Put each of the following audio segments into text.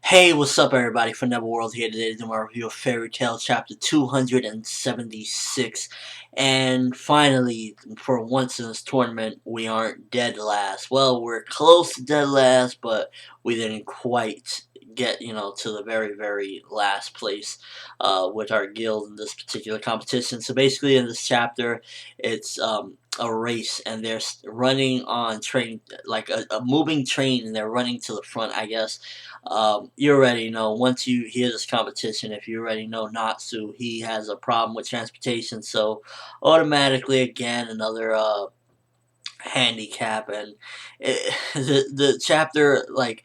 Hey, what's up, everybody? ForneverWorld here today to do my review of Fairy Tail Chapter 276. And finally, for once in this tournament, we aren't dead last. Well, we're close to dead last, but we didn't quite get, to the very, very last place with our guild in this particular competition. So basically, in this chapter, it's a race, and they're running on train, like a moving train, and they're running to the front, I guess. You already know, once you hear this competition, if you already know Natsu, he has a problem with transportation, so automatically again another handicap. And the chapter, like,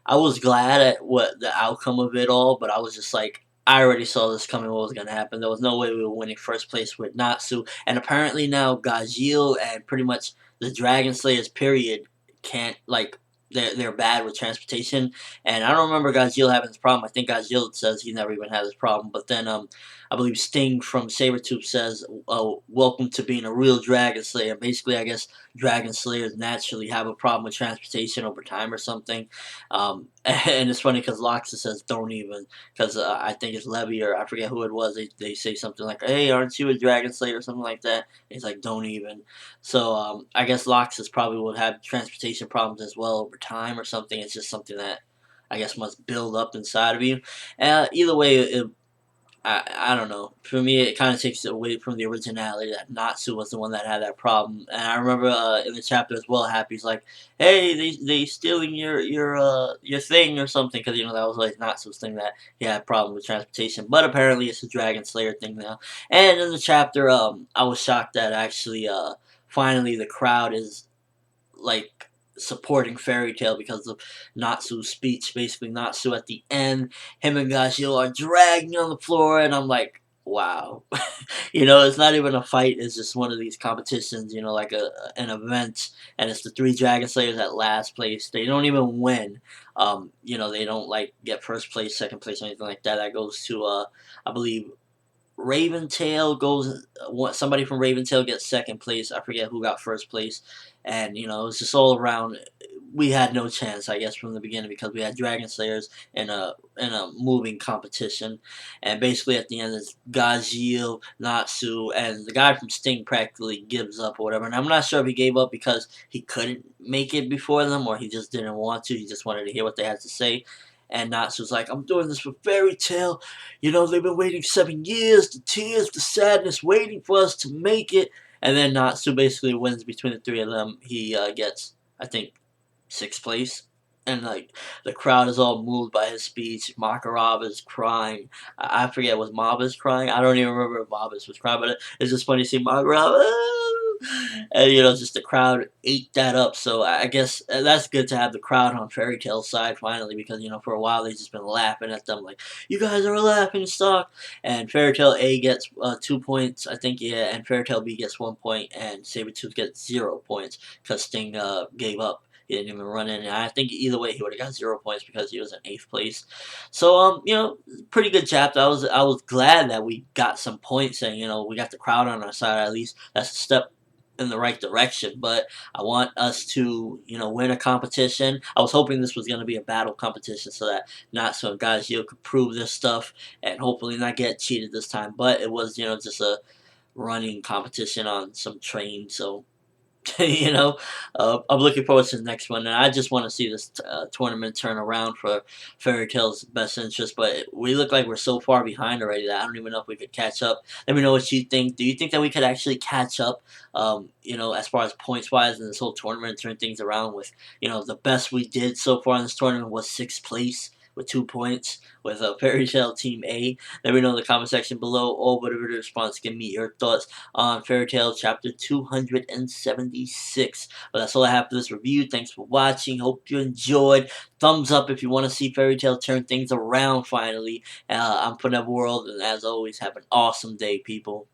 I was glad at what the outcome of it all, but I was just like, I already saw this coming, what was going to happen. There was no way we were winning first place with Natsu, and apparently now Gajil and pretty much the Dragon Slayers period can't, like, they're bad with transportation. And I don't remember Gajil having this problem. I think Gajil says he never even had this problem. But then I believe Sting from Sabretooth says, welcome to being a real Dragon Slayer. Basically, I guess Dragon Slayers naturally have a problem with transportation over time or something. And it's funny because Loxa says don't even, because I think it's Levy or I forget who it was. They say something like, hey, aren't you a Dragon Slayer or something like that? And he's like, don't even. So I guess Loxus probably would have transportation problems as well over time or something. It's just something that I guess must build up inside of you. Either way, I don't know. For me, it kind of takes it away from the originality that Natsu was the one that had that problem. And I remember in the chapter as well, Happy's like, "Hey, they stealing your thing or something," because that was like Natsu's thing, that he had a problem with transportation. But apparently, it's a Dragon Slayer thing now. And in the chapter, I was shocked that actually, finally, the crowd is like supporting Fairy Tail because of Natsu's speech. Basically, Natsu at the end, him and Gashio are dragging on the floor, and I'm like, wow. It's not even a fight. It's just one of these competitions. Like an event, and it's the three Dragon Slayers at last place. They don't even win. They don't like get first place, second place, or anything like that. That goes to I believe Raventail goes. Somebody from Raventail gets second place. I forget who got first place, and it was just all around. We had no chance, I guess, from the beginning because we had Dragon Slayers in a moving competition, and basically at the end it's Gajil, Natsu, and the guy from Sting practically gives up or whatever. And I'm not sure if he gave up because he couldn't make it before them or he just didn't want to. He just wanted to hear what they had to say. And Natsu's like, I'm doing this for Fairy Tail. They've been waiting 7 years, the tears, the sadness, waiting for us to make it. And then Natsu basically wins between the three of them. He gets, I think, sixth place. And like the crowd is all moved by his speech. Makarov is crying. I forget, was Mabas crying? I don't even remember if Mabas was crying, but it's just funny to see Makarov. And just the crowd ate that up. So I guess that's good to have the crowd on Fairy Tail's side finally, because for a while they've just been laughing at them like, you guys are a laughing stock. And Fairy Tail A gets 2 points, I think, yeah, and Fairy Tail B gets 1 point, and Sabretooth gets 0 points because Sting gave up. He didn't even run in. And I think either way he would have got 0 points because he was in eighth place. So pretty good chapter. I was glad that we got some points, and we got the crowd on our side at least. That's a step in the right direction. But I want us to win a competition. I was hoping this was going to be a battle competition so that not some guys could prove this stuff and hopefully not get cheated this time. But it was just a running competition on some train. So I'm looking forward to the next one, and I just want to see this tournament turn around for Fairy Tail's best interest. But we look like we're so far behind already that I don't even know if we could catch up. Let me know what you think. Do you think that we could actually catch up? As far as points wise in this whole tournament, and turn things around with the best we did so far in this tournament was sixth place with 2 points with a Fairy Tail Team A. Let me know in the comment section below, or whatever the response. Give me your thoughts on Fairy Tail Chapter 276. But that's all I have for this review. Thanks for watching. Hope you enjoyed. Thumbs up if you want to see Fairy Tail turn things around finally. I'm ForneverWorld, and as always, have an awesome day, people.